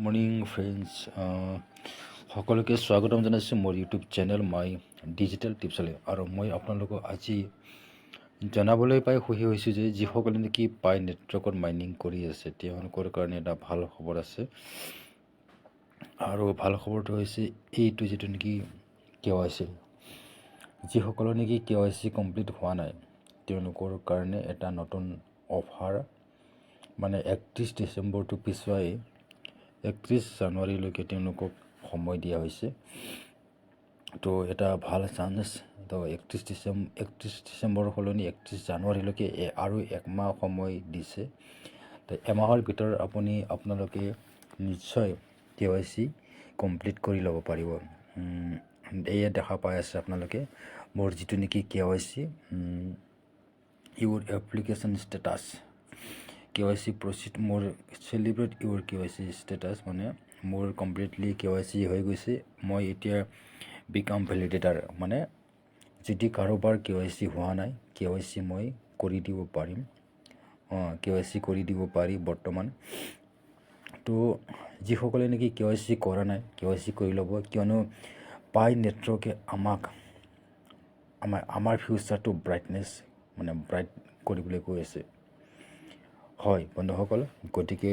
Morning friends সকলোকে স্বাগতম জনাইছোঁ মোৰ ইউটিউব চেনেল মাই ডিজিটেল টিপছলৈ। আৰু মই আপোনালোকক আজি জনাবলৈ পাই সুখী হৈছোঁ যে যিসকলে নেকি পাই নেটৱৰ্কত মাইনিং কৰি আছে তেওঁলোকৰ কাৰণে এটা ভাল খবৰ আছে। আৰু ভাল খবৰটো হৈছে এইটো যিটো নেকি KYC, যিসকলৰ নেকি KYC কমপ্লিট হোৱা নাই তেওঁলোকৰ কাৰণে এটা নতুন অফাৰ, মানে 31 ডিচেম্বৰটো পিছুৱাই 31 জানুৱাৰীলৈকে তেওঁলোকক সময় দিয়া হৈছে। তো এটা ভাল চান্স। তো 31 ডিচেম্বৰ সলনি 31 জানুৱাৰীলৈকে আৰু একমাহ সময় দিছে। তো এমাহৰ ভিতৰত আপোনালোকে নিশ্চয় KYC কমপ্লিট কৰি ল'ব পাৰিব। এয়া দেখা পাই আছে আপোনালোকে মোৰ যিটো নেকি KYC ইউৰ এপ্লিকেশ্যন ষ্টেটাছ, KYC প্ৰচিড মোৰ চেলিব্ৰেট ইউৰ KYC ষ্টেটাছ, মানে মোৰ কমপ্লিটলি KYC হৈ গৈছে। মই এতিয়া বিকাম ভেলিডেটাৰ, মানে যদি কাৰোবাৰ KYC হোৱা নাই KYC মই কৰি দিব পাৰিম। KYC কৰি দিব পাৰি বৰ্তমান। তো যিসকলে নেকি KYC কৰা নাই KYC কৰি ল'ব, কিয়নো পাই নেটৱৰ্কে আমাৰ ফিউচাৰটো মানে ব্ৰাইট কৰিবলৈ কৈ আছে। হয় বন্ধুসকল, গতিকে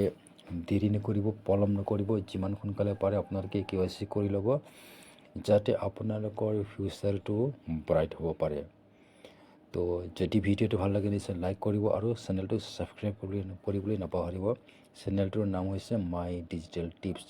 দেৰি নকৰিব, পলম নকৰিব, যিমান সোনকালে পাৰে আপোনালোকে KYC কৰি ল'ব, যাতে আপোনালোকৰ ফিউচাৰটো ব্ৰাইট হ'ব পাৰে। তো যদি ভিডিঅ'টো ভাল লাগে নিশ্চয় লাইক কৰিব আৰু চেনেলটো ছাবস্ক্ৰাইব কৰিবলৈ নাপাহৰিব। চেনেলটোৰ নাম হৈছে মাই ডিজিটেল টিপছ।